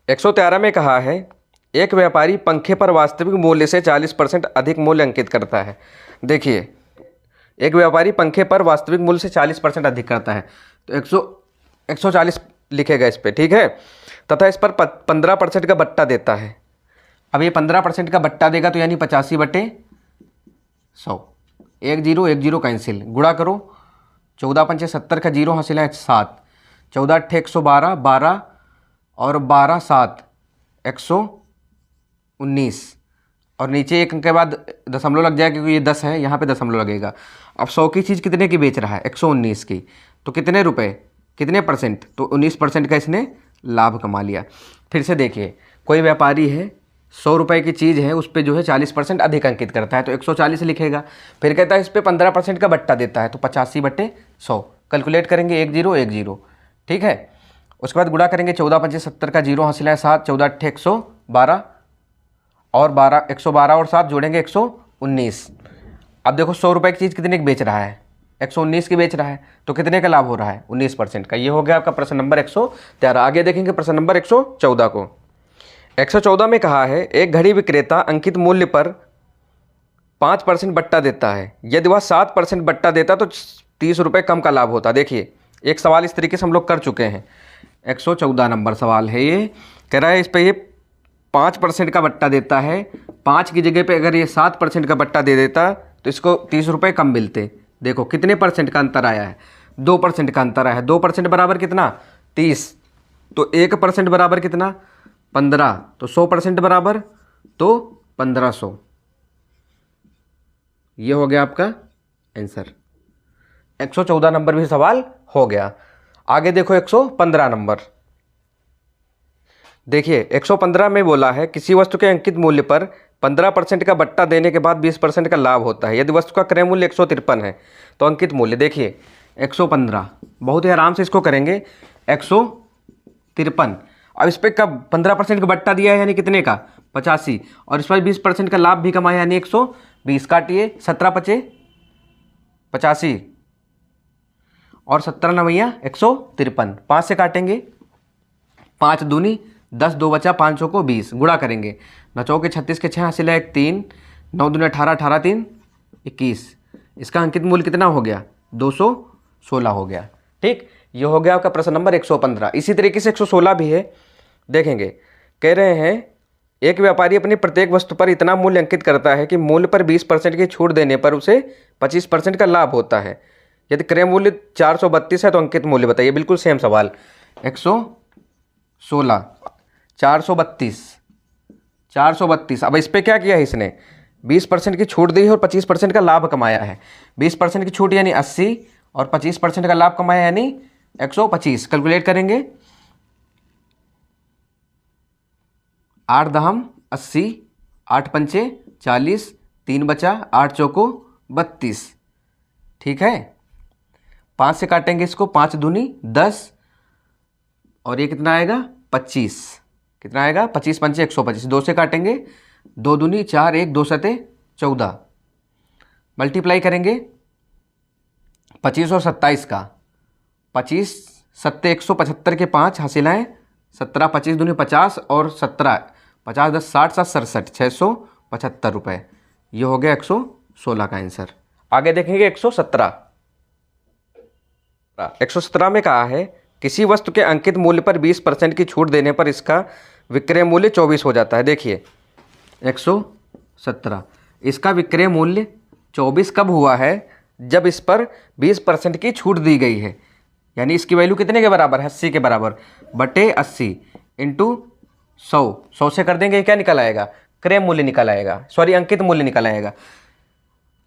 S1: 113 में कहा है एक व्यापारी पंखे पर वास्तविक मूल्य से 40% अधिक मूल्य अंकित करता है। देखिए एक व्यापारी पंखे पर वास्तविक मूल्य से 40% अधिक करता है तो 140 लिखेगा इस पर। ठीक है, तथा इस पर 15% का बट्टा देता है। अब ये 15% का बट्टा देगा तो यानी 85/100। 1 जीरो 1 जीरो कैंसिल, गुणा करो, 14 पंचे 70 का जीरो हासिल है 7, 14 अट्ठे 112, 12 और 12 7 119 और नीचे एक अंक के बाद दशमलव लग जाएगा क्योंकि ये 10 है, यहाँ पे दशमलव लगेगा। अब 100 की चीज़ कितने की बेच रहा है? 119 की। तो कितने रुपए, कितने परसेंट? तो 19% का इसने लाभ कमा लिया। फिर से देखिए कोई व्यापारी है 100 रुपये की चीज़ है, उस पर जो है 40% अधिक अंकित करता है तो 140 लिखेगा। फिर कहता है इस पर 15% का बट्टा देता है तो 85/100। कैलकुलेट करेंगे 1 जीरो 1 जीरो। ठीक है, उसके बाद गुणा करेंगे, 14 पंचे 70 का जीरो हासिल है 7, 14 अट्ठे 112 और 12 112 और 7 जोड़ेंगे 119। अब देखो 100 रुपये की चीज़ कितने की बेच रहा है? 119 की बेच रहा है तो कितने का लाभ हो रहा है? 19% का। ये हो गया आपका प्रश्न नंबर 113। आगे देखेंगे प्रश्न नंबर 114 को। 114 में कहा है एक घड़ी विक्रेता अंकित मूल्य पर 5% बट्टा देता है। यदि वह 7% बट्टा देता तो 30 रुपये कम का लाभ होता। देखिए एक सवाल इस तरीके से हम लोग कर चुके हैं। 114 नंबर सवाल है ये। कह रहा है इस पर ये 5% का बट्टा देता है, 5 की जगह पे अगर ये 7% का बट्टा दे देता तो इसको 30 रुपये कम मिलते। देखो कितने परसेंट का अंतर आया है? 2% का अंतर आया है। 2% बराबर कितना? 30। तो 1% बराबर कितना? 15। तो 100% बराबर तो 1500। ये हो गया आपका आंसर। 114 नंबर भी सवाल हो गया। आगे देखो 115 नंबर। देखिए 115 में बोला है किसी वस्तु के अंकित मूल्य पर 15% का बट्टा देने के बाद 20% का लाभ होता है। यदि वस्तु का क्रय मूल्य 153 है तो अंकित मूल्य देखिए 115, बहुत ही आराम से इसको करेंगे 153। अब इस पर कब 15% का बट्टा दिया है यानी कितने का 85, और इस पर 20% का लाभ भी कमाया यानी 120। काटिए 17 पचे 85 और 17 नवैया 153, 5 से काटेंगे 5 दूनी 10, 2 बचा 5 को 20, गुणा करेंगे 9 चौके 36 के 6 हासिल है 1 3, 9 दूनी 18, 18 3 21। इसका अंकित मूल्य कितना हो गया 216 हो गया। ठीक, ये हो गया आपका प्रश्न नंबर 115। इसी तरीके से 116 भी है, देखेंगे कह रहे हैं एक व्यापारी अपनी प्रत्येक वस्तु पर इतना मूल्य अंकित करता है कि मूल्य पर 20% की छूट देने पर उसे 25% का लाभ होता है। यदि क्रय मूल्य 432 है तो अंकित मूल्य बताइए। बिल्कुल सेम सवाल 116 432। अब इस पर क्या किया है इसने 20% की छूट दी है और 25% का लाभ कमाया है। 20% की छूट यानी 80 और 25% का लाभ कमाया यानी 125। कैलकुलेट करेंगे 8 दहम 80, 8 पंचे 40, 3 बचा 8 चौको 32। ठीक है, 5 से काटेंगे इसको 5 दूनी 10 और ये कितना आएगा 25। कितना आएगा 25 पंचे 125। 2 से काटेंगे 2 दूनी 4, 1 2 सते 14। मल्टीप्लाई करेंगे 25 और 27 का, 25 सत्ते 175 के 5 हासिल हैं 17, 25 दूनी 50 और 17 50 10 60 7 67 675 रुपये। ये हो गया 116 का आंसर। आगे देखेंगे 117 में कहा है किसी वस्तु के अंकित मूल्य पर 20% की छूट देने पर इसका विक्रय मूल्य 24 हो जाता है। देखिए 117, इसका विक्रय मूल्य 24 कब हुआ है जब इस पर 20% की छूट दी गई है, यानी इसकी वैल्यू कितने के बराबर है 80 के बराबर बटे 80 इंटू 100 से कर देंगे क्या निकल आएगा क्रय मूल्य निकल आएगा, सॉरी अंकित मूल्य निकल आएगा।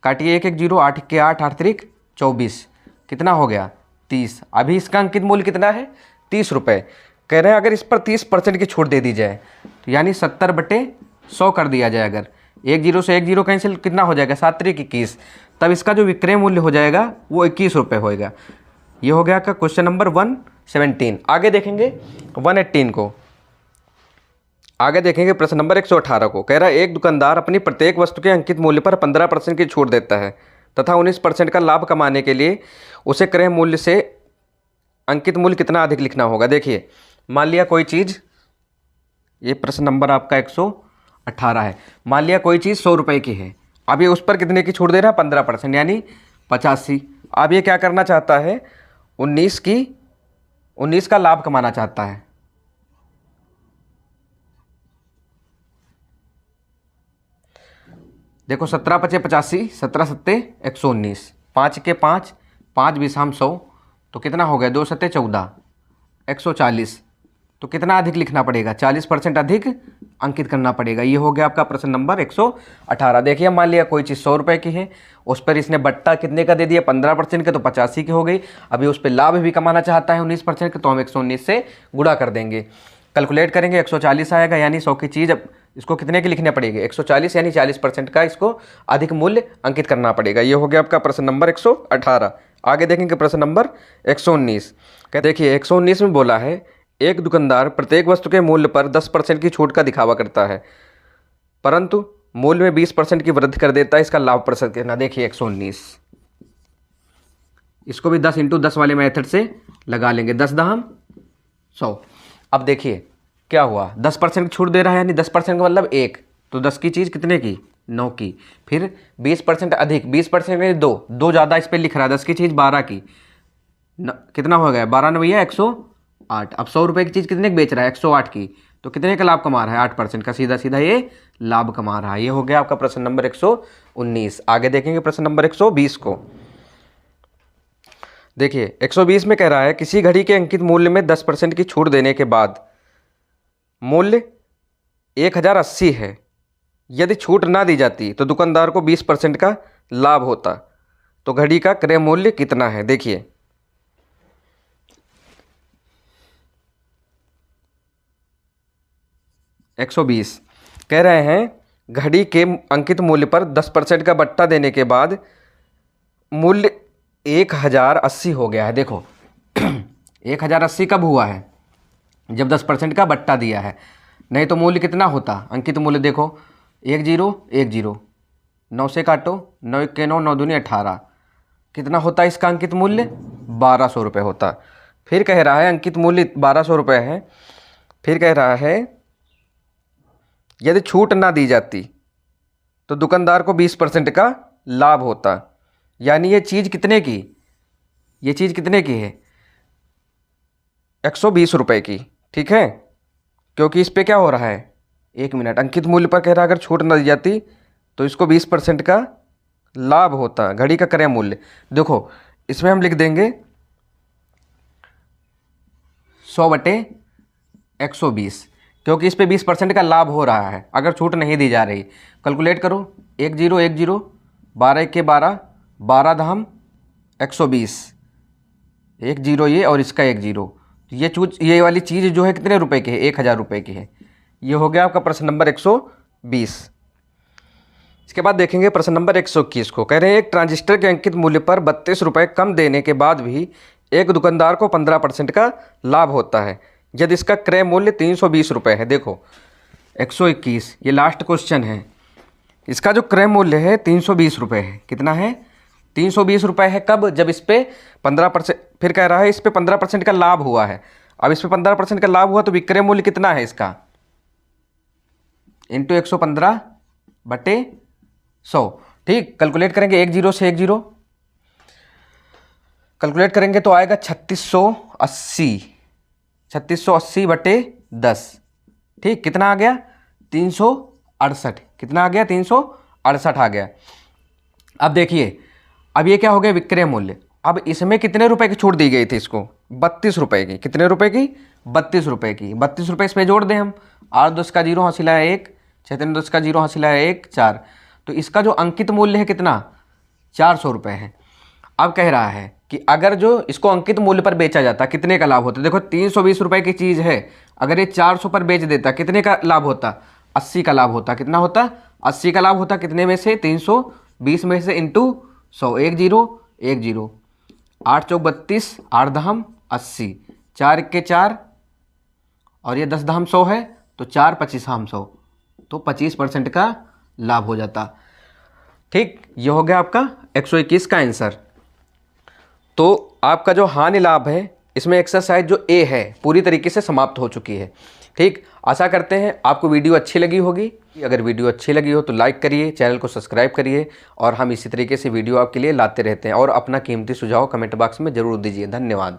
S1: काटिए 1 1 0, 8 के 8 8 3 24, कितना हो गया 30। अभी इसका अंकित मूल्य कितना है 30 रुपये। कह रहे हैं अगर इस पर 30% की छूट दे दी जाए तो यानी 70 बटे 100 कर दिया जाए। अगर 1 0 से 1 0 कैंसिल कितना हो जाएगा 7 3 21, तब इसका जो विक्रय मूल्य हो जाएगा वो 21 रुपये होएगा। ये हो गया का क्वेश्चन नंबर 117। आगे देखेंगे 118 को, आगे देखेंगे प्रश्न नंबर 118 को। कह रहा है एक दुकानदार अपनी प्रत्येक वस्तु के अंकित मूल्य पर 15% की छूट देता है तथा 19% का लाभ कमाने के लिए उसे क्रय मूल्य से अंकित मूल्य कितना अधिक लिखना होगा। देखिए मान लिया कोई चीज़, ये प्रश्न नंबर आपका 118 है, मान लिया कोई चीज़ 100 रुपये की है, अब ये उस पर कितने की छूट दे रहा है 15% यानी 85। अब ये क्या करना चाहता है 19 का लाभ कमाना चाहता है। देखो 17 पचे 85, 17 सत्ते 119, 5 के 5 5 बीस हम 100, तो कितना हो गया 2 सत्ते 14 140। तो कितना अधिक लिखना पड़ेगा 40% अधिक अंकित करना पड़ेगा। ये हो गया आपका प्रश्न नंबर 118। देखिए मान लिया कोई चीज़ 100 रुपये की है, उस पर इसने बट्टा कितने का दे दिया 15% का, तो 85 की हो गई। अभी उस पर लाभ भी कमाना चाहता है 19% का, तो हम 119 से गुणा कर देंगे। कैलकुलेट करेंगे 140 आएगा, यानी 100 की चीज़ अब इसको कितने की लिखनी पड़ेगी 140, यानी 40% का इसको अधिक मूल्य अंकित करना पड़ेगा। ये हो गया आपका प्रश्न नंबर 118। आगे देखेंगे प्रश्न नंबर 119। देखिए 119 में बोला है एक दुकानदार प्रत्येक वस्तु के मूल्य पर 10% की छूट का दिखावा करता है परंतु मूल्य में 20% की वृद्धि कर देता है, इसका लाभ प्रतिशत कितना। देखिए 119, इसको भी 10 × 10 वाले मेथड से लगा लेंगे, 10 दहम 100। अब देखिए क्या हुआ 10% की छूट दे रहा है, यानी 10% का मतलब 1, तो 10 की चीज़ कितने की 9 की, फिर 20% अधिक 20% में 2 ज़्यादा इस पर लिख रहा है, 10 की चीज़ 12 की, कितना हो गया 12 9 108। अब 100 रुपये की चीज़ कितने की बेच रहा है 108 की, तो कितने का लाभ कमा रहा है 8% का, सीधा सीधा ये लाभ कमा रहा है। ये हो गया आपका प्रश्न नंबर 119। आगे देखेंगे प्रश्न नंबर 120 को। देखिए 120 में कह रहा है किसी घड़ी के अंकित मूल्य में 10% की छूट देने के बाद मूल्य 1080 है, यदि छूट ना दी जाती तो दुकानदार को 20% का लाभ होता, तो घड़ी का क्रय मूल्य कितना है। देखिए 120। कह रहे हैं घड़ी के अंकित मूल्य पर 10% का बट्टा देने के बाद मूल्य 1080 हो गया है। देखो 1080 कब हुआ है? जब 10% का बट्टा दिया है, नहीं तो मूल्य कितना होता? अंकित मूल्य देखो 1010, 9 से काटो, 9 1 9, 9 दूनी 18, कितना होता है इसका अंकित मूल्य? 1200 रुपये होता। फिर कह रहा है अंकित मूल्य 1200 रुपये है, फिर कह रहा है यदि छूट ना दी जाती तो दुकानदार को 20% का लाभ होता। यानी ये चीज़ कितने की? ये चीज़ कितने की है? 120 रुपये की, ठीक है, क्योंकि इस पे क्या हो रहा है? 1 मिनट, अंकित मूल्य पर कह रहा है अगर छूट ना दी जाती तो इसको 20% का लाभ होता। घड़ी का क्रय मूल्य देखो, इसमें हम लिख देंगे 100/120, क्योंकि इस पे 20% का लाभ हो रहा है अगर छूट नहीं दी जा रही। कैलकुलेट करो, 1010, 12 1 12, 12 दहम 120, 1 0 ये और इसका 1 0, ये वाली चीज़ जो है कितने रुपए की है? 1000 रुपये की है। ये हो गया आपका प्रश्न नंबर 120। इसके बाद देखेंगे प्रश्न नंबर 121 को। कह रहे हैं एक ट्रांजिस्टर के अंकित मूल्य पर 32 रुपये कम देने के बाद भी एक दुकानदार को 15% का लाभ होता है यदि इसका क्रय मूल्य 320 रुपये है। देखो 121 ये लास्ट क्वेश्चन है, इसका जो क्रय मूल्य है 320 रुपये है। कितना है? 320 रुपये है। कब? जब इस पर 15%, फिर कह रहा है इस पर 15% का लाभ हुआ है। अब इस पर 15% का लाभ हुआ तो विक्रय मूल्य कितना है इसका? इंटू 115/100। ठीक, कैलकुलेट करेंगे 1 0 से 1 0 कैलकुलेट करेंगे तो आएगा 3680, 3680/10। ठीक, कितना आ गया? 368। कितना आ गया? 368 आ गया। अब देखिए, अब ये क्या हो गया? विक्रय मूल्य। अब इसमें कितने रुपए की छूट दी गई थी इसको? 32 रुपये की। कितने रुपए की? 32 रुपये की। 32 रुपये इस पर जोड़ दें हम, 8 10 का 0 हासिल है 1, 6 3 10 का 0 हासिल है 1 4, तो इसका जो अंकित मूल्य है कितना? 400 रुपये है। अब कह रहा है कि अगर जो इसको अंकित मूल्य पर बेचा जाता कितने का लाभ होता? देखो 320 रुपये की चीज़ है, अगर ये 400 पर बेच देता कितने का लाभ होता? 80 का लाभ होता। कितना होता? 80 का लाभ होता। कितने में से? 320 में से इंटू 100, 1 0 1 0, 8 चौक 32, 8 दहम 80, 4 1 4 और ये 10 दहम 100 है तो 4 25 हम 100, तो 25% का लाभ हो जाता। ठीक, ये हो गया आपका 121 का आंसर। तो आपका जो हानि लाभ है इसमें एक्सरसाइज जो ए है पूरी तरीके से समाप्त हो चुकी है। ठीक, आशा करते हैं आपको वीडियो अच्छी लगी होगी। अगर वीडियो अच्छी लगी हो तो लाइक करिए, चैनल को सब्सक्राइब करिए और हम इसी तरीके से वीडियो आपके लिए लाते रहते हैं। और अपना कीमती सुझाव कमेंट बॉक्स में ज़रूर दीजिए। धन्यवाद।